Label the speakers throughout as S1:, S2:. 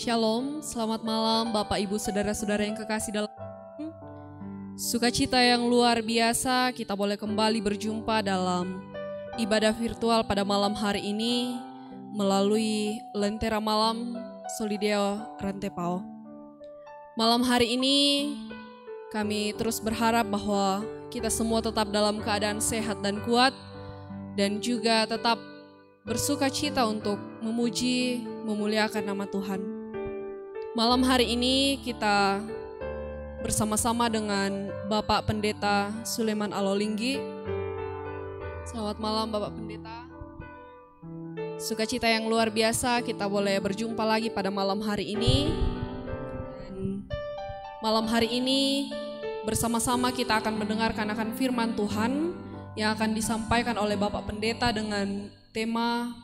S1: Shalom, selamat malam Bapak Ibu Saudara-saudara yang kekasih dalam sukacita yang luar biasa. Kita boleh kembali berjumpa dalam ibadah virtual pada malam hari ini melalui Lentera Malam Solideo Rantepao. Malam hari ini kami terus berharap bahwa kita semua tetap dalam keadaan sehat dan kuat, dan juga tetap bersukacita untuk memuji, memuliakan nama Tuhan. Malam hari ini kita bersama-sama dengan Bapak Pendeta Suleman Alolinggi. Selamat malam Bapak Pendeta. Sukacita yang luar biasa kita boleh berjumpa lagi pada malam hari ini. Dan malam hari ini bersama-sama kita akan mendengarkan akan firman Tuhan yang akan disampaikan oleh Bapak Pendeta dengan tema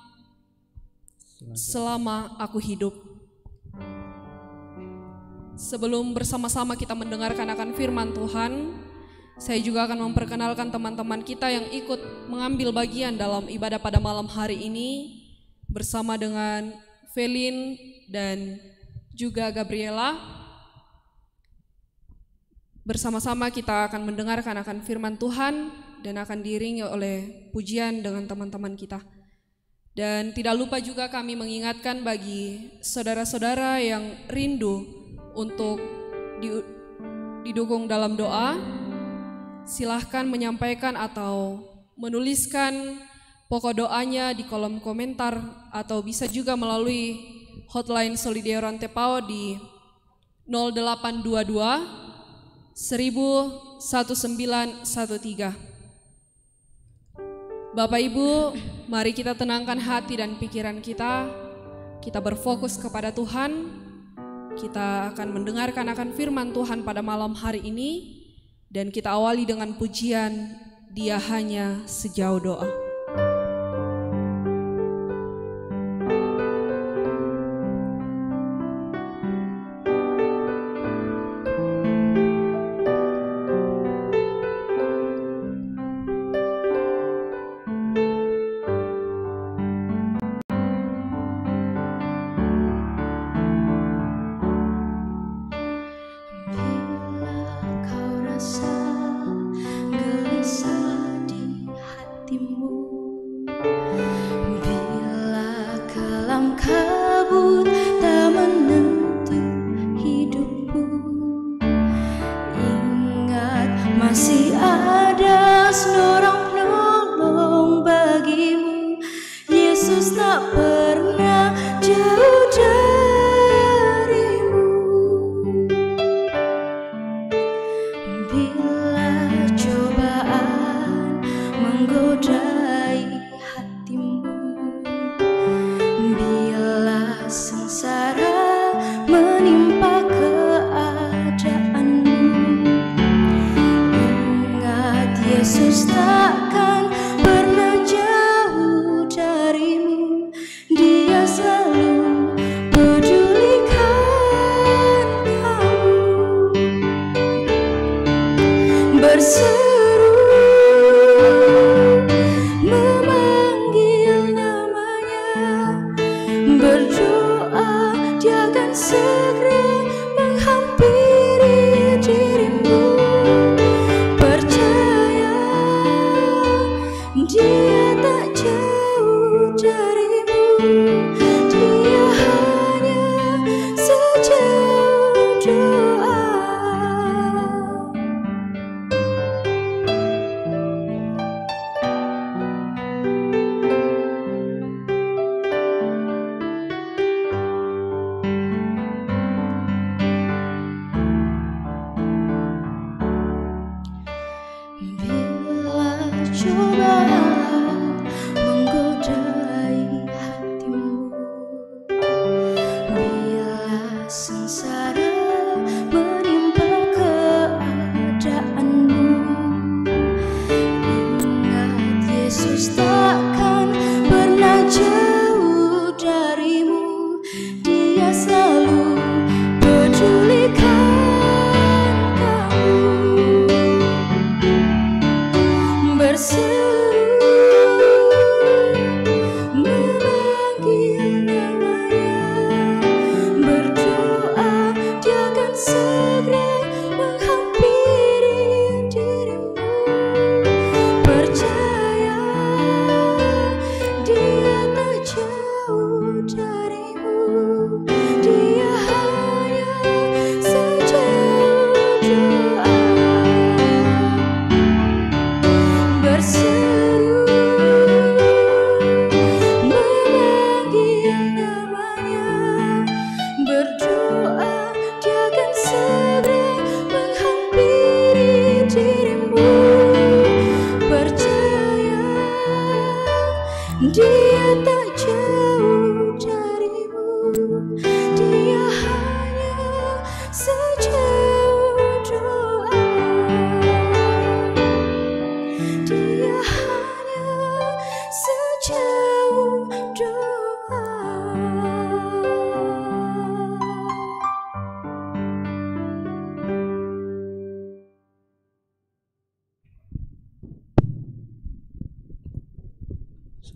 S1: Selama Aku Hidup. Sebelum bersama-sama kita mendengarkan akan firman Tuhan, saya juga akan memperkenalkan teman-teman kita yang ikut mengambil bagian dalam ibadah pada malam hari ini bersama dengan Velin dan juga Gabriela. Bersama-sama kita akan mendengarkan akan firman Tuhan dan akan diiringi oleh pujian dengan teman-teman kita. Dan tidak lupa juga kami mengingatkan bagi saudara-saudara yang rindu untuk didukung dalam doa, silahkan menyampaikan atau menuliskan pokok doanya di kolom komentar, atau bisa juga melalui hotline Solideo Rantepao di 0822 1913. Bapak Ibu, mari kita tenangkan hati dan pikiran kita. Kita berfokus kepada Tuhan. Kita akan mendengarkan akan firman Tuhan pada malam hari ini, dan kita awali dengan pujian Dia Hanya Sejauh Doa.
S2: Berseru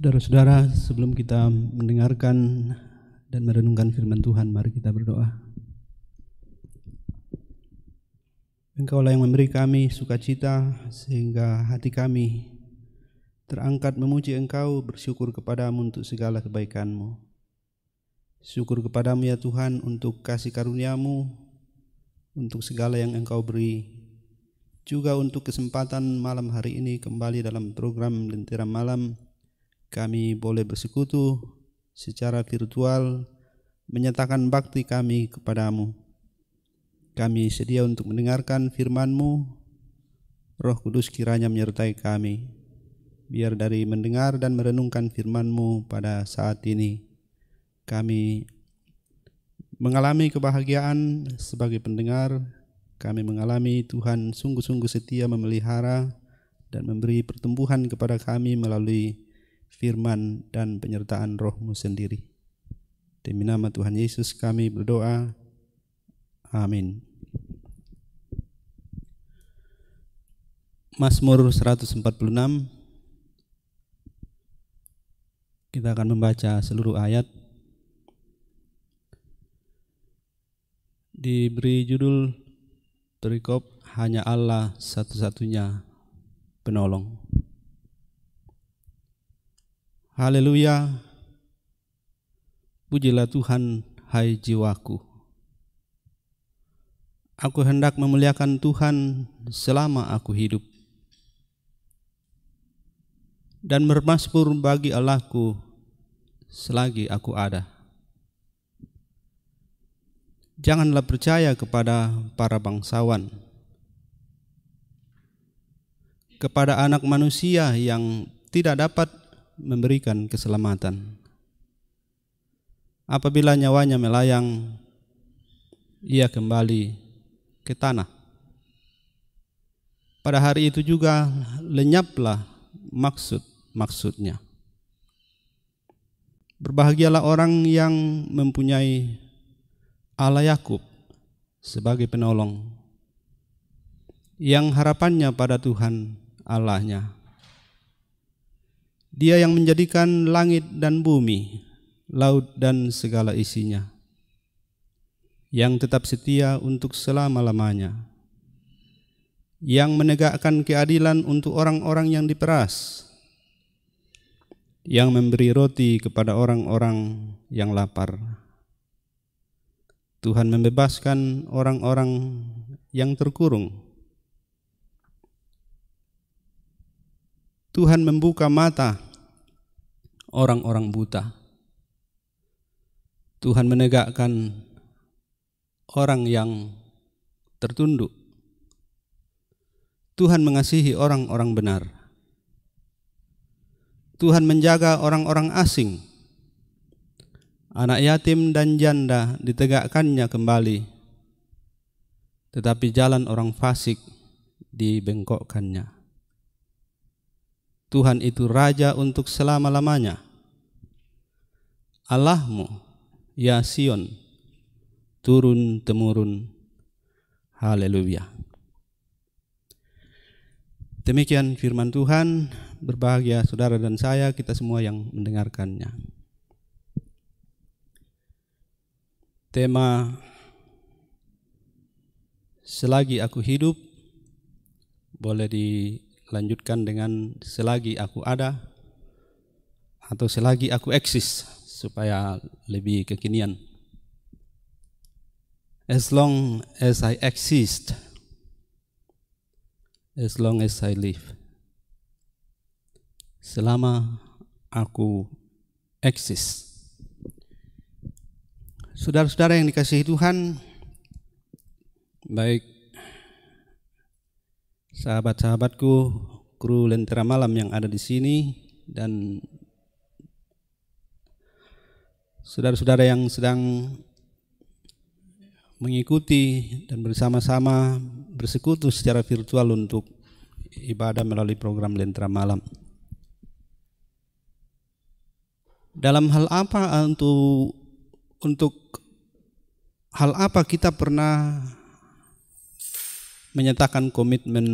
S2: Saudara-saudara, sebelum kita mendengarkan dan merenungkan firman Tuhan, mari kita berdoa. Engkaulah yang memberi kami sukacita sehingga hati kami terangkat memuji Engkau, bersyukur kepadamu untuk segala kebaikan-Mu. Syukur kepadamu ya Tuhan untuk kasih karunia-Mu, untuk segala yang Engkau beri, juga untuk kesempatan malam hari ini kembali dalam program Lentera Malam. Kami boleh bersekutu secara virtual, menyatakan bakti kami kepadamu. Kami sedia untuk mendengarkan firman-Mu. Roh Kudus kiranya menyertai kami, biar dari mendengar dan merenungkan firman-Mu pada saat ini, kami mengalami kebahagiaan sebagai pendengar. Kami mengalami Tuhan sungguh-sungguh setia memelihara dan memberi pertumbuhan kepada kami melalui firman dan penyertaan Roh-Mu sendiri. Demi nama Tuhan Yesus kami berdoa. Amin. Mazmur 146. Kita akan membaca seluruh ayat. Diberi judul perikop hanya Allah satu-satunya penolong. Haleluya, pujilah Tuhan, hai jiwaku. Aku hendak memuliakan Tuhan selama aku hidup, dan bermasmur bagi Allahku selagi aku ada. Janganlah percaya kepada para bangsawan, kepada anak manusia yang tidak dapat memberikan keselamatan. Apabila nyawanya melayang, ia kembali ke tanah. Pada hari itu juga lenyaplah maksud-maksudnya. Berbahagialah orang yang mempunyai Allah Yakub sebagai penolong, yang harapannya pada Tuhan Allahnya. Dia yang menjadikan langit dan bumi, laut dan segala isinya, yang tetap setia untuk selama-lamanya, yang menegakkan keadilan untuk orang-orang yang diperas, yang memberi roti kepada orang-orang yang lapar. Tuhan membebaskan orang-orang yang terkurung. Tuhan membuka mata orang-orang buta. Tuhan menegakkan orang yang tertunduk. Tuhan mengasihi orang-orang benar. Tuhan menjaga orang-orang asing. Anak yatim dan janda ditegakkannya kembali, tetapi jalan orang fasik dibengkokkannya. Tuhan itu Raja untuk selama-lamanya. Allahmu, ya Sion, turun-temurun. Haleluya. Demikian firman Tuhan. Berbahagia saudara dan saya, kita semua yang mendengarkannya. Tema selagi aku hidup boleh dilanjutkan dengan selagi aku ada atau selagi aku eksis supaya lebih kekinian. As long as I exist, as long as I live. Selama aku eksis. Saudara-saudara yang dikasihi Tuhan, baik sahabat-sahabatku, kru Lentera Malam yang ada di sini, dan saudara-saudara yang sedang mengikuti dan bersama-sama bersekutu secara virtual untuk ibadah melalui program Lentera Malam. Dalam hal apa untuk hal apa kita pernah menyatakan komitmen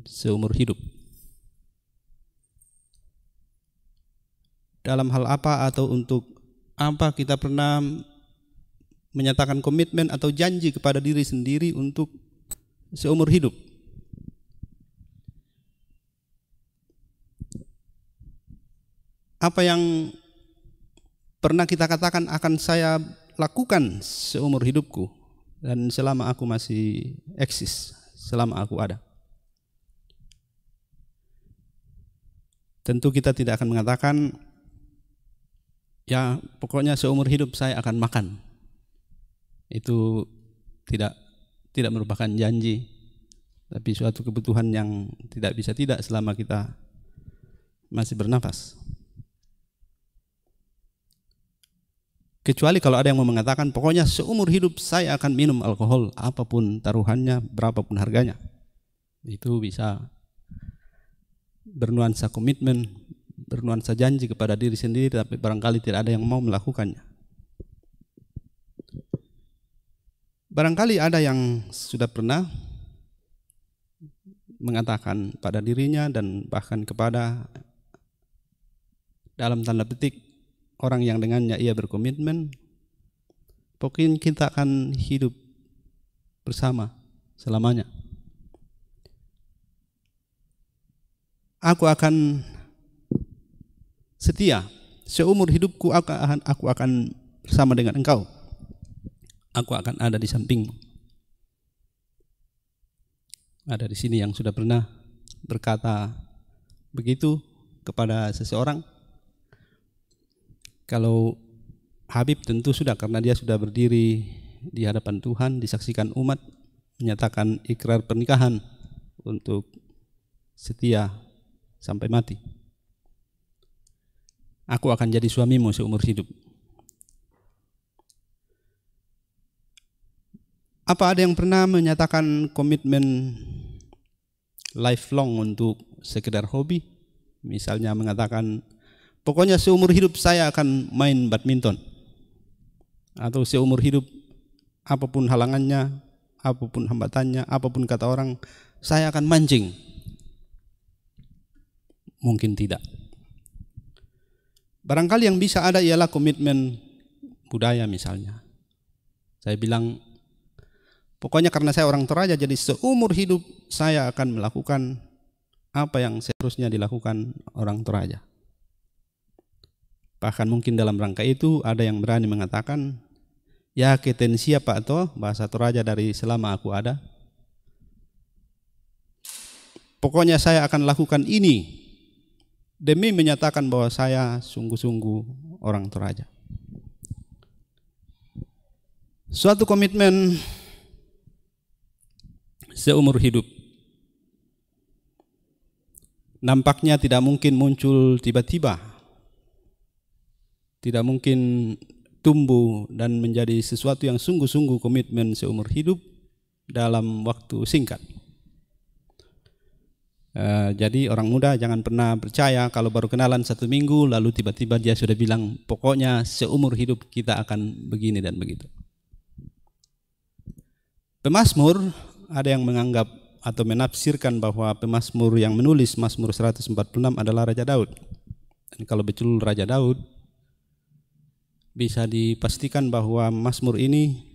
S2: seumur hidup? Dalam hal apa atau untuk apa kita pernah menyatakan komitmen atau janji kepada diri sendiri untuk seumur hidup? Apa yang pernah kita katakan akan saya lakukan seumur hidupku dan selama aku masih eksis, selama aku ada? Tentu kita tidak akan mengatakan, ya pokoknya seumur hidup saya akan makan. Itu tidak merupakan janji, tapi suatu kebutuhan yang tidak bisa tidak selama kita masih bernafas. Kecuali kalau ada yang mau mengatakan, pokoknya seumur hidup saya akan minum alkohol, apapun taruhannya, berapapun harganya. Itu bisa bernuansa komitmen, bernuansa janji kepada diri sendiri, tapi barangkali tidak ada yang mau melakukannya. Barangkali ada yang sudah pernah mengatakan pada dirinya dan bahkan kepada, dalam tanda petik, orang yang dengannya ia berkomitmen, pokoknya kita akan hidup bersama selamanya. Aku akan setia seumur hidupku, aku akan bersama dengan engkau. Aku akan ada di sampingmu. Ada di sini yang sudah pernah berkata begitu kepada seseorang. Kalau Habib tentu sudah, karena dia sudah berdiri di hadapan Tuhan, disaksikan umat, menyatakan ikrar pernikahan untuk setia sampai mati. Aku akan jadi suamimu seumur hidup. Apa ada yang pernah menyatakan komitmen lifelong untuk sekedar hobi? Misalnya mengatakan, pokoknya seumur hidup saya akan main badminton. Atau seumur hidup, apapun halangannya, apapun hambatannya, apapun kata orang, saya akan mancing. Mungkin tidak. Barangkali yang bisa ada ialah komitmen budaya misalnya. Saya bilang, pokoknya karena saya orang Toraja, jadi seumur hidup saya akan melakukan apa yang seharusnya dilakukan orang Toraja. Bahkan mungkin dalam rangka itu ada yang berani mengatakan, ya keten siapa atau bahasa Toraja dari selama aku ada. Pokoknya saya akan lakukan ini demi menyatakan bahwa saya sungguh-sungguh orang Toraja. Suatu komitmen seumur hidup nampaknya tidak mungkin muncul tiba-tiba. Tidak mungkin tumbuh dan menjadi sesuatu yang sungguh-sungguh komitmen seumur hidup dalam waktu singkat. Jadi orang muda jangan pernah percaya kalau baru kenalan 1 minggu lalu tiba-tiba dia sudah bilang pokoknya seumur hidup kita akan begini dan begitu. Pemazmur, ada yang menganggap atau menafsirkan bahwa pemazmur yang menulis Mazmur 146 adalah Raja Daud. Dan kalau betul Raja Daud, bisa dipastikan bahwa Mazmur ini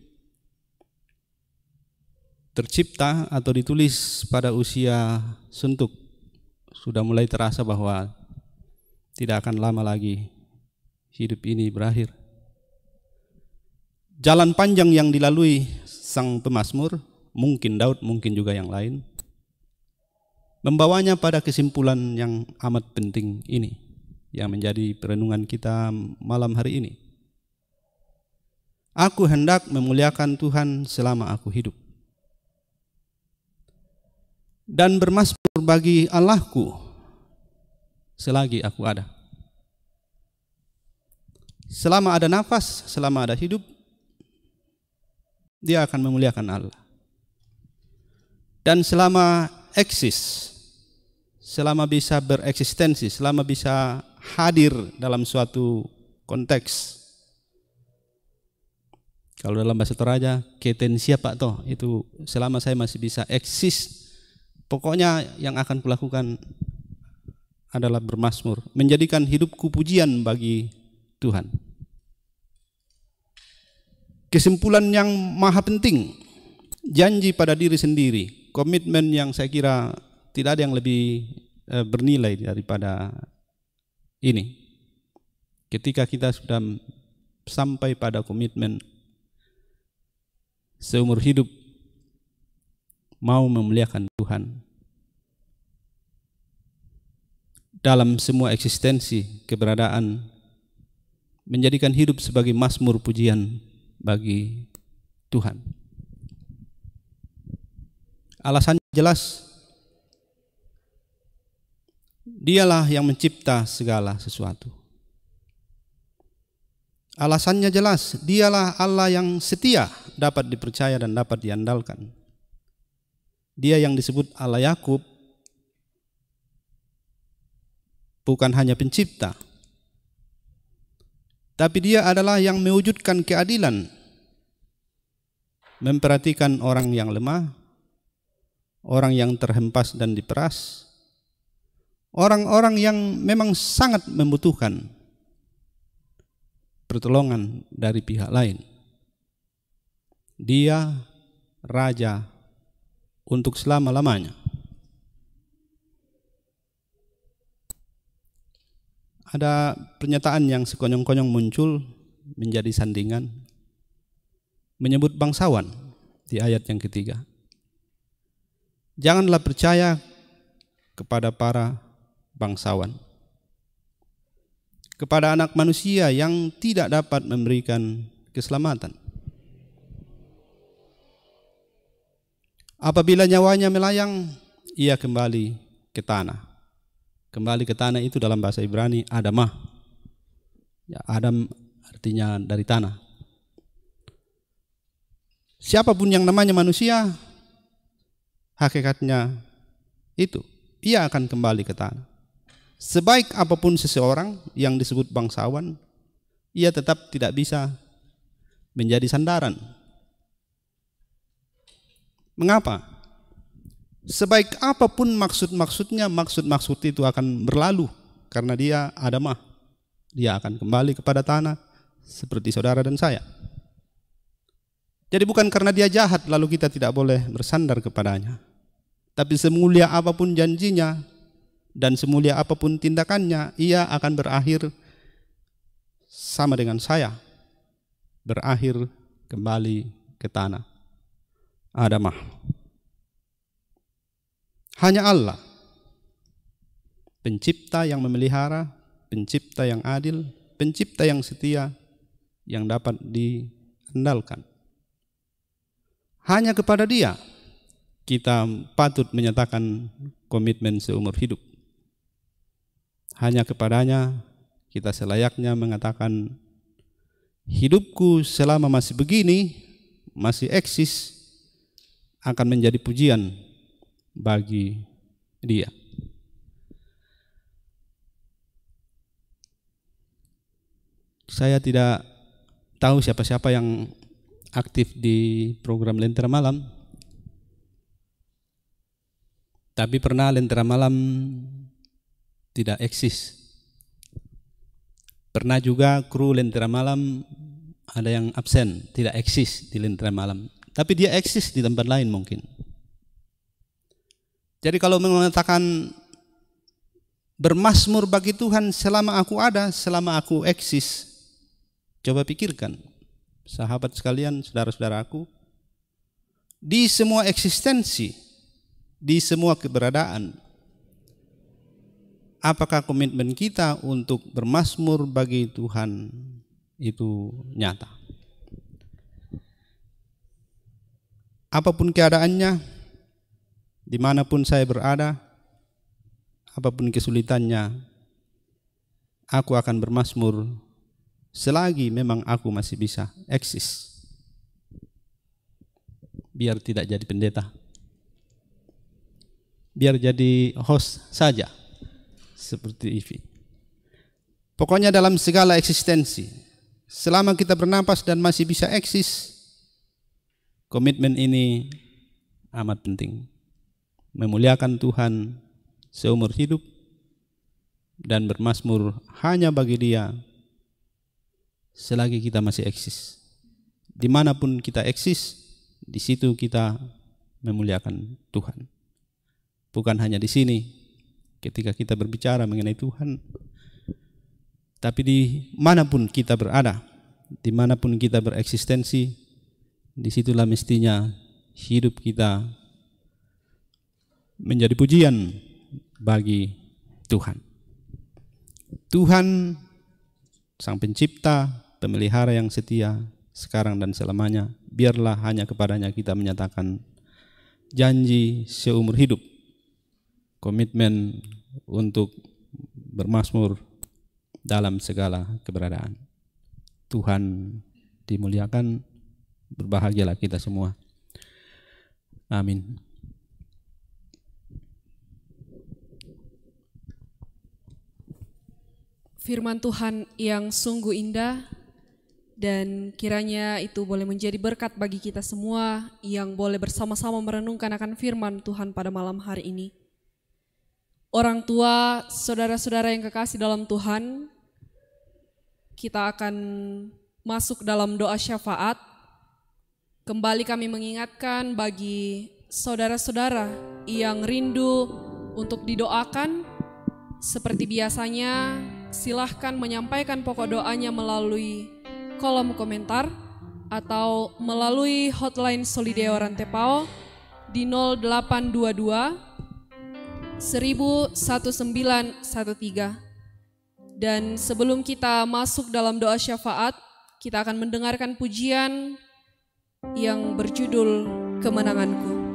S2: tercipta atau ditulis pada usia suntuk. Sudah mulai terasa bahwa tidak akan lama lagi hidup ini berakhir. Jalan panjang yang dilalui sang pemazmur, mungkin Daud, mungkin juga yang lain, membawanya pada kesimpulan yang amat penting ini yang menjadi perenungan kita malam hari ini. Aku hendak memuliakan Tuhan selama aku hidup, dan bermasmur bagi Allahku selagi aku ada. Selama ada nafas, selama ada hidup, dia akan memuliakan Allah. Dan selama eksis, selama bisa bereksistensi, selama bisa hadir dalam suatu konteks, kalau dalam bahasa Toraja, keten siapa toh, itu selama saya masih bisa eksis, pokoknya yang akan kulakukan adalah bermasmur, menjadikan hidupku pujian bagi Tuhan. Kesimpulan yang maha penting, janji pada diri sendiri, komitmen yang saya kira tidak ada yang lebih bernilai daripada ini. Ketika kita sudah sampai pada komitmen seumur hidup mau memuliakan Tuhan dalam semua eksistensi keberadaan, menjadikan hidup sebagai mazmur pujian bagi Tuhan. Alasannya jelas, Dialah yang mencipta segala sesuatu. Alasannya jelas, Dialah Allah yang setia, dapat dipercaya dan dapat diandalkan. Dia yang disebut Allah Yakub bukan hanya pencipta, tapi Dia adalah yang mewujudkan keadilan, memperhatikan orang yang lemah, orang yang terhempas dan diperas, orang-orang yang memang sangat membutuhkan pertolongan dari pihak lain. Dia Raja untuk selama-lamanya. Ada pernyataan yang sekonyong-konyong muncul menjadi sandingan, menyebut bangsawan di ayat yang ketiga. Janganlah percaya kepada para bangsawan, kepada anak manusia yang tidak dapat memberikan keselamatan. Apabila nyawanya melayang, ia kembali ke tanah. Kembali ke tanah itu dalam bahasa Ibrani Adamah. Ya, Adam artinya dari tanah. Siapapun yang namanya manusia, hakikatnya itu, ia akan kembali ke tanah. Sebaik apapun seseorang yang disebut bangsawan, ia tetap tidak bisa menjadi sandaran. Mengapa? Sebaik apapun maksud-maksudnya, maksud-maksud itu akan berlalu karena dia Adamah. Dia akan kembali kepada tanah seperti saudara dan saya. Jadi bukan karena dia jahat lalu kita tidak boleh bersandar kepadanya. Tapi semulia apapun janjinya dan semulia apapun tindakannya, ia akan berakhir sama dengan saya, berakhir kembali ke tanah Adamah. Hanya Allah, pencipta yang memelihara, pencipta yang adil, pencipta yang setia, yang dapat diandalkan. Hanya kepada Dia kita patut menyatakan komitmen seumur hidup. Hanya kepadanya kita selayaknya mengatakan, hidupku selama masih begini, masih eksis, akan menjadi pujian bagi Dia. Saya tidak tahu siapa-siapa yang aktif di program Lentera Malam, tapi pernah Lentera Malam tidak eksis. Pernah juga kru Lentera Malam ada yang absen, tidak eksis di Lentera Malam, tapi dia eksis di tempat lain mungkin. Jadi kalau mengatakan bermasmur bagi Tuhan selama aku ada, selama aku eksis, coba pikirkan, sahabat sekalian, saudara-saudaraku, di semua eksistensi, di semua keberadaan, apakah komitmen kita untuk bermazmur bagi Tuhan itu nyata. Apapun keadaannya, dimanapun saya berada, apapun kesulitannya, aku akan bermazmur selagi memang aku masih bisa eksis. Biar tidak jadi pendeta, biar jadi host saja seperti Ivi. Pokoknya dalam segala eksistensi, selama kita bernapas dan masih bisa eksis, komitmen ini amat penting. Memuliakan Tuhan seumur hidup dan bermazmur hanya bagi Dia selagi kita masih eksis. Dimanapun kita eksis, di situ kita memuliakan Tuhan. Bukan hanya di sini ketika kita berbicara mengenai Tuhan, tapi di manapun kita berada, dimanapun kita bereksistensi, disitulah mestinya hidup kita menjadi pujian bagi Tuhan. Tuhan, Sang Pencipta, Pemelihara yang setia, sekarang dan selamanya, biarlah hanya kepadanya kita menyatakan janji seumur hidup, komitmen untuk bermazmur dalam segala keberadaan. Tuhan dimuliakan, berbahagialah kita semua. Amin.
S1: Firman Tuhan yang sungguh indah, dan kiranya itu boleh menjadi berkat bagi kita semua yang boleh bersama-sama merenungkan akan firman Tuhan pada malam hari ini. Orang tua, saudara-saudara yang kekasih dalam Tuhan, kita akan masuk dalam doa syafaat. Kembali kami mengingatkan bagi saudara-saudara yang rindu untuk didoakan, seperti biasanya silahkan menyampaikan pokok doanya melalui kolom komentar atau melalui hotline Solideo Rantepao di 0822 1913. Dan sebelum kita masuk dalam doa syafaat, kita akan mendengarkan pujian yang berjudul Kemenanganku.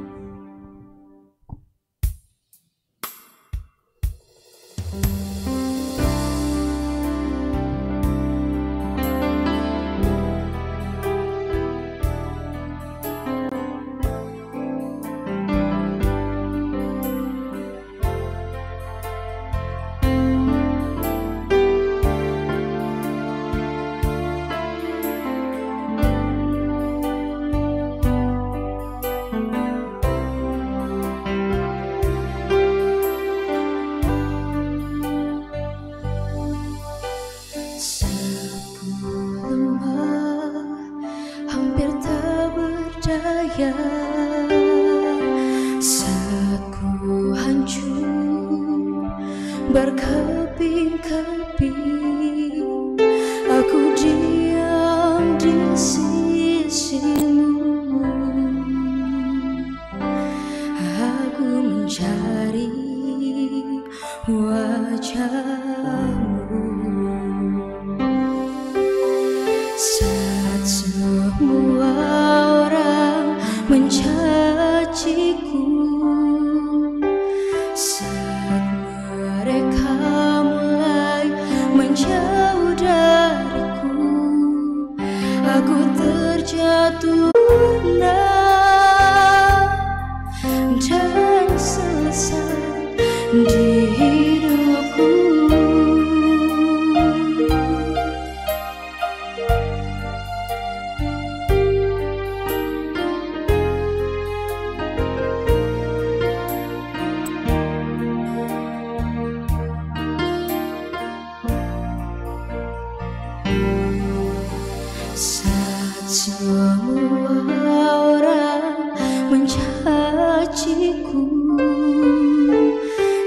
S3: Berkeping-keping aku diam di sisimu, aku mencari wajahmu. Saat semua orang mencaciku, saat mereka mulai menjauh dariku, aku terjatuh dan selesai di hidupku. Saat semua orang mencaciku,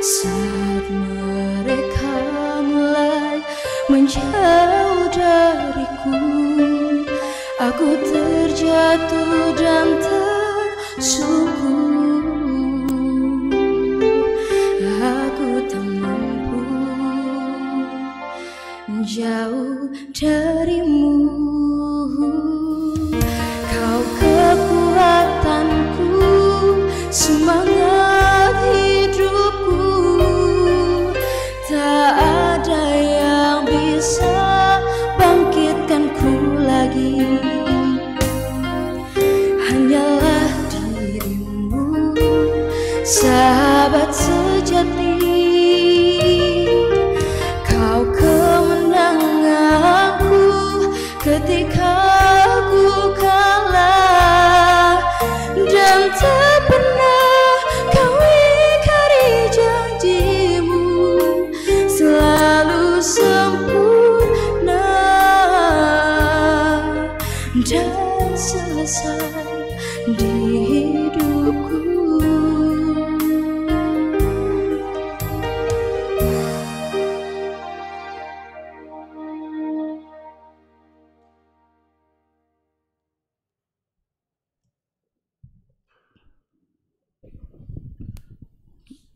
S3: saat mereka mulai menjauh dariku, aku terjatuh dan tersungkur. Aku tak mampu sahabat sejati, kau kemenanganku ketika aku kalah, dan tak pernah kau ingkari janjimu, selalu sempurna dan selesai di hidupku.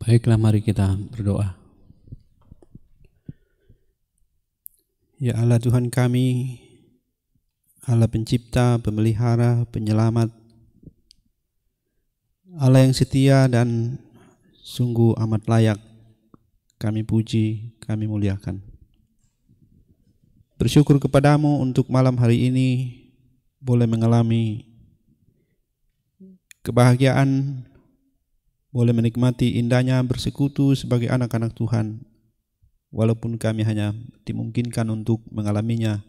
S2: Baiklah, mari kita berdoa. Ya Allah Tuhan kami, Allah pencipta, pemelihara, penyelamat, Allah yang setia dan sungguh amat layak kami puji, kami muliakan. Bersyukur kepadamu untuk malam hari ini boleh mengalami kebahagiaan, boleh menikmati indahnya bersekutu sebagai anak-anak Tuhan, walaupun kami hanya dimungkinkan untuk mengalaminya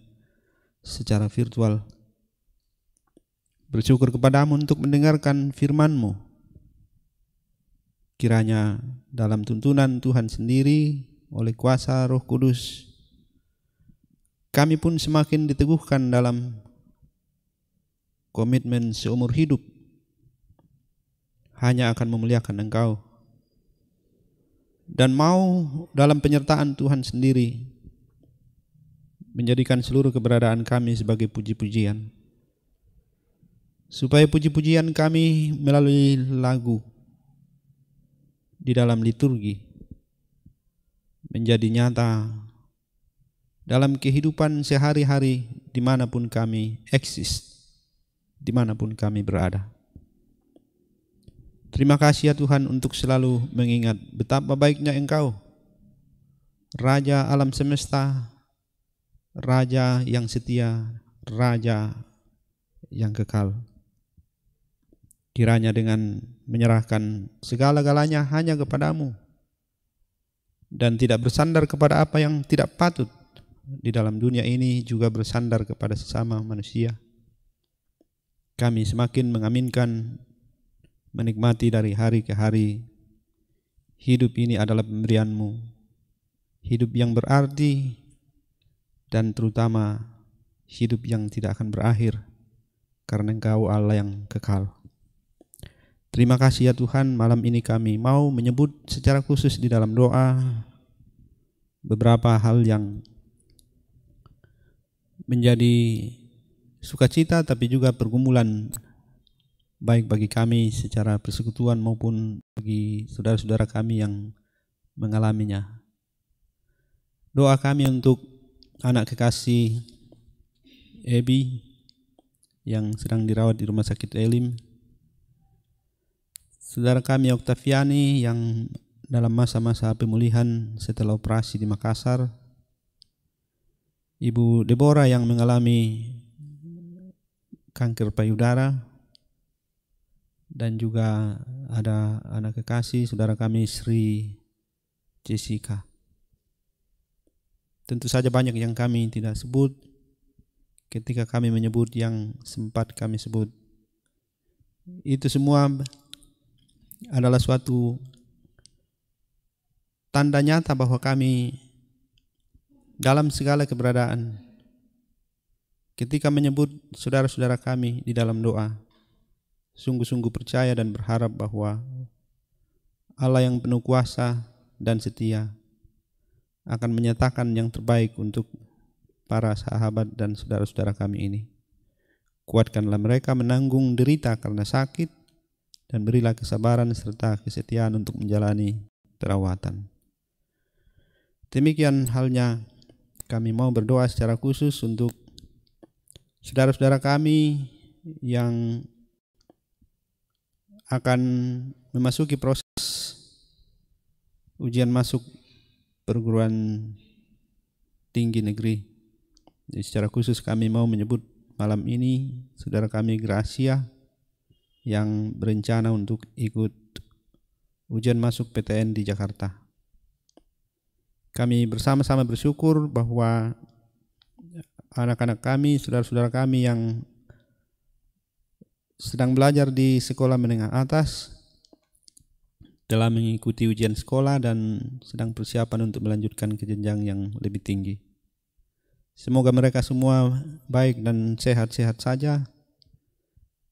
S2: secara virtual. Bersyukur kepadamu untuk mendengarkan firman-Mu. Kiranya dalam tuntunan Tuhan sendiri oleh kuasa Roh Kudus, kami pun semakin diteguhkan dalam komitmen seumur hidup hanya akan memuliakan Engkau, dan mau dalam penyertaan Tuhan sendiri menjadikan seluruh keberadaan kami sebagai puji-pujian, supaya puji-pujian kami melalui lagu di dalam liturgi menjadi nyata dalam kehidupan sehari-hari dimanapun kami eksis, dimanapun kami berada. Terima kasih ya Tuhan untuk selalu mengingat betapa baiknya Engkau, Raja alam semesta, Raja yang setia, Raja yang kekal. Kiranya dengan menyerahkan segala-galanya hanya kepadamu dan tidak bersandar kepada apa yang tidak patut di dalam dunia ini, juga bersandar kepada sesama manusia, kami semakin mengaminkan, menikmati dari hari ke hari. Hidup ini adalah pemberian-Mu, hidup yang berarti dan terutama hidup yang tidak akan berakhir karena Engkau Allah yang kekal. Terima kasih ya Tuhan, malam ini kami mau menyebut secara khusus di dalam doa beberapa hal yang menjadi sukacita tapi juga pergumulan, baik bagi kami secara persekutuan maupun bagi saudara-saudara kami yang mengalaminya. Doa kami untuk anak kekasih Ebi yang sedang dirawat di rumah sakit Elim, saudara kami Oktaviani yang dalam masa-masa pemulihan setelah operasi di Makassar, Ibu Deborah yang mengalami kanker payudara, dan juga ada anak kekasih saudara kami Sri Jessica. Tentu saja banyak yang kami tidak sebut ketika kami menyebut yang sempat kami sebut. Itu semua adalah suatu tanda nyata bahwa kami dalam segala keberadaan, ketika menyebut saudara-saudara kami di dalam doa, sungguh-sungguh percaya dan berharap bahwa Allah yang penuh kuasa dan setia akan menyatakan yang terbaik untuk para sahabat dan saudara-saudara kami ini. Kuatkanlah mereka menanggung derita karena sakit, dan berilah kesabaran serta kesetiaan untuk menjalani perawatan. Demikian halnya kami mau berdoa secara khusus untuk saudara-saudara kami yang akan memasuki proses ujian masuk perguruan tinggi negeri. Jadi secara khusus kami mau menyebut malam ini saudara kami Gracia yang berencana untuk ikut ujian masuk PTN di Jakarta. Kami bersama-sama bersyukur bahwa anak-anak kami, saudara-saudara kami yang sedang belajar di sekolah menengah atas telah mengikuti ujian sekolah dan sedang persiapan untuk melanjutkan ke jenjang yang lebih tinggi. Semoga mereka semua baik dan sehat-sehat saja,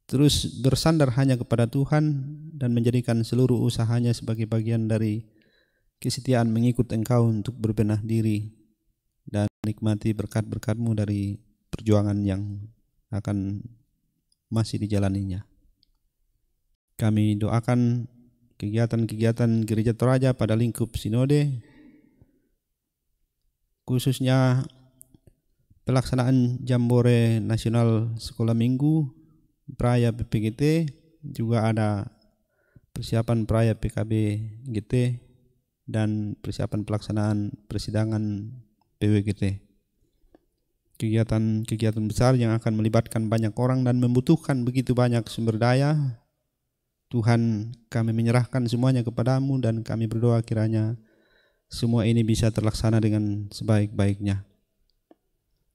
S2: terus bersandar hanya kepada Tuhan dan menjadikan seluruh usahanya sebagai bagian dari kesetiaan mengikut Engkau untuk berbenah diri dan menikmati berkat-berkat-Mu dari perjuangan yang akan masih dijalaninya. Kami doakan kegiatan-kegiatan Gereja Toraja pada lingkup sinode, khususnya pelaksanaan Jambore Nasional Sekolah Minggu, Peraya PPGT, juga ada persiapan Peraya PKB GT, dan persiapan pelaksanaan persidangan PWGT. Kegiatan-kegiatan besar yang akan melibatkan banyak orang dan membutuhkan begitu banyak sumber daya. Tuhan, kami menyerahkan semuanya kepadamu dan kami berdoa kiranya semua ini bisa terlaksana dengan sebaik-baiknya.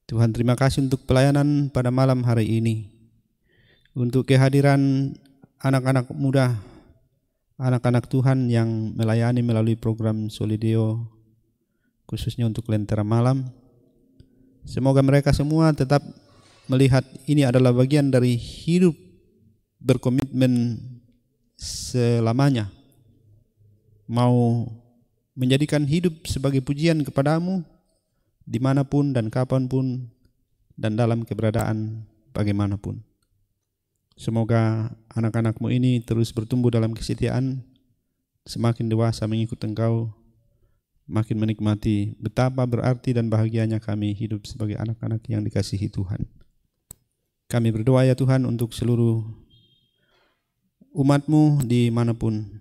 S2: Tuhan, terima kasih untuk pelayanan pada malam hari ini, untuk kehadiran anak-anak muda, anak-anak Tuhan yang melayani melalui program Solideo, khususnya untuk Lentera Malam. Semoga mereka semua tetap melihat ini adalah bagian dari hidup berkomitmen selamanya, mau menjadikan hidup sebagai pujian kepadamu dimanapun dan kapanpun dan dalam keberadaan bagaimanapun. Semoga anak-anakmu ini terus bertumbuh dalam kesetiaan, semakin dewasa mengikut Engkau, makin menikmati betapa berarti dan bahagianya kami hidup sebagai anak-anak yang dikasihi Tuhan. Kami berdoa ya Tuhan untuk seluruh umat-Mu dimanapun,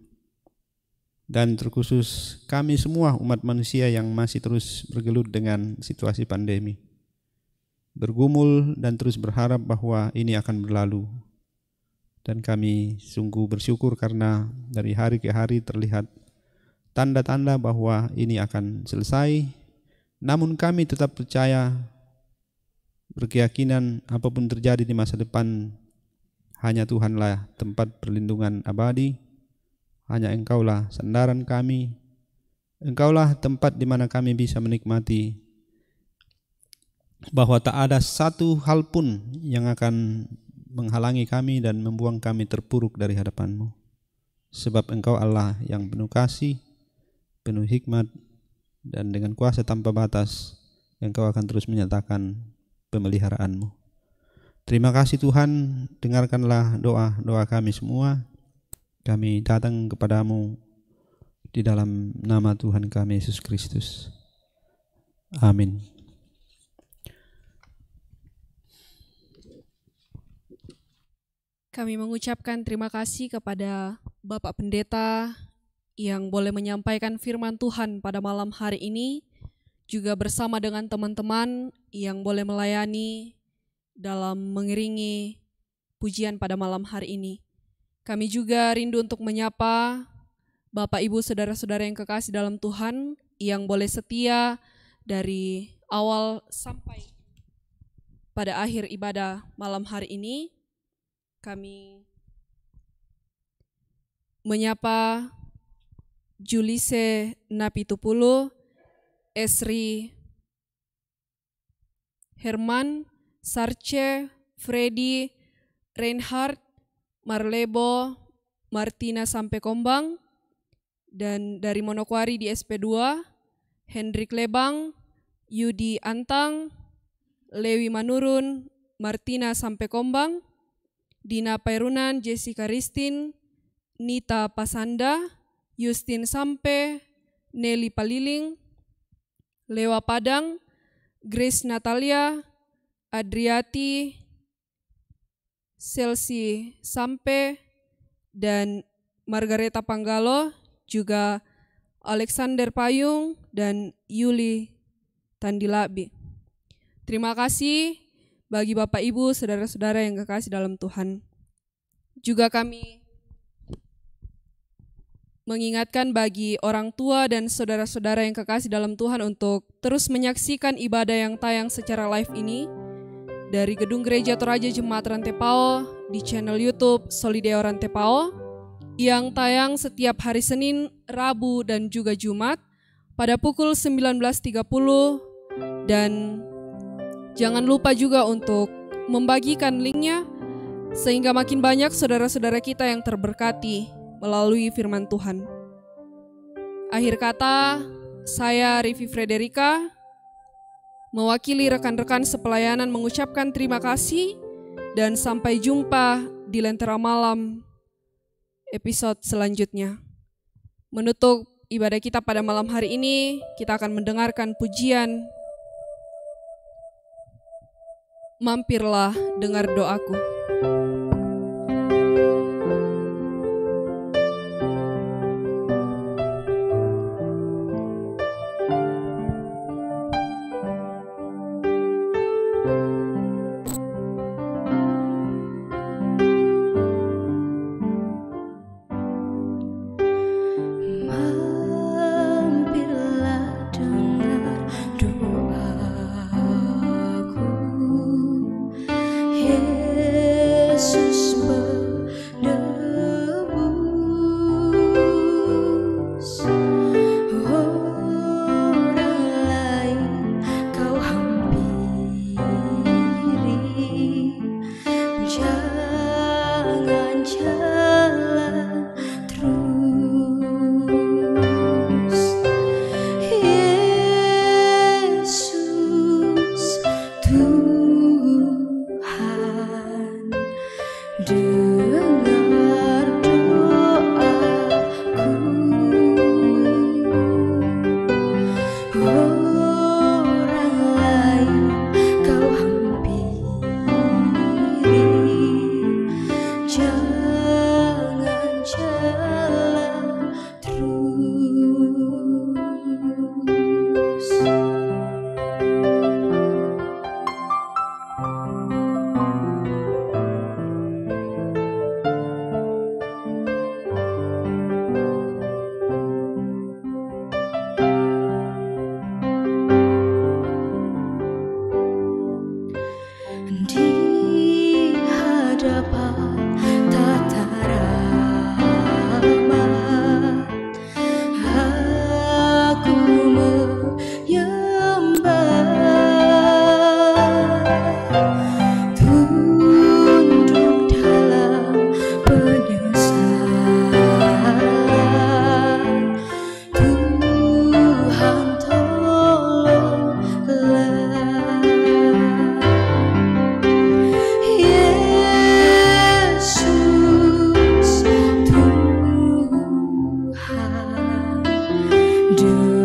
S2: dan terkhusus kami semua umat manusia yang masih terus bergelut dengan situasi pandemi, bergumul dan terus berharap bahwa ini akan berlalu. Dan kami sungguh bersyukur karena dari hari ke hari terlihat tanda-tanda bahwa ini akan selesai. Namun kami tetap percaya, berkeyakinan apapun terjadi di masa depan, hanya Tuhanlah tempat perlindungan abadi, hanya Engkaulah sandaran kami, Engkaulah tempat di mana kami bisa menikmati bahwa tak ada satu hal pun yang akan menghalangi kami dan membuang kami terpuruk dari hadapan-Mu. Sebab Engkau Allah yang penuh kasih, penuh hikmat, dan dengan kuasa tanpa batas, Engkau akan terus menyatakan pemeliharaan-Mu. Terima kasih Tuhan, dengarkanlah doa-doa kami semua. Kami datang kepadamu di dalam nama Tuhan kami Yesus Kristus. Amin.
S1: Kami mengucapkan terima kasih kepada Bapak Pendeta yang boleh menyampaikan firman Tuhan pada malam hari ini, juga bersama dengan teman-teman yang boleh melayani dalam mengiringi pujian pada malam hari ini. Kami juga rindu untuk menyapa Bapak Ibu Saudara-saudara yang kekasih dalam Tuhan yang boleh setia dari awal sampai pada akhir ibadah malam hari ini. Kami menyapa Julise Napitupulu, Esri Herman, Sarce, Freddy, Reinhard, Marlebo, Martina sampai Kombang, dan dari Monokwari di SP2, Hendrik Lebang, Yudi Antang, Lewi Manurun, Martina sampai Kombang, Dina Pairunan, Jessica Ristin, Nita Pasanda, Justin Sampe, Nelly Paliling, Lewa Padang, Grace Natalia, Adriati, Selsi Sampe, dan Margareta Panggalo, juga Alexander Payung, dan Yuli Tandilabi. Terima kasih bagi Bapak Ibu, saudara-saudara yang kekasih dalam Tuhan. Juga kami mengingatkan bagi orang tua dan saudara-saudara yang kekasih dalam Tuhan untuk terus menyaksikan ibadah yang tayang secara live ini dari Gedung Gereja Toraja Jemaat Rantepao di channel YouTube Solideo Rantepao yang tayang setiap hari Senin, Rabu, dan juga Jumat pada pukul 19.30. Dan jangan lupa juga untuk membagikan linknya sehingga makin banyak saudara-saudara kita yang terberkati melalui firman Tuhan. Akhir kata, saya Rivi Frederika mewakili rekan-rekan sepelayanan mengucapkan terima kasih dan sampai jumpa di Lentera Malam episode selanjutnya. Menutup ibadah kita pada malam hari ini, kita akan mendengarkan pujian Mampirlah Dengar Doaku.
S3: Do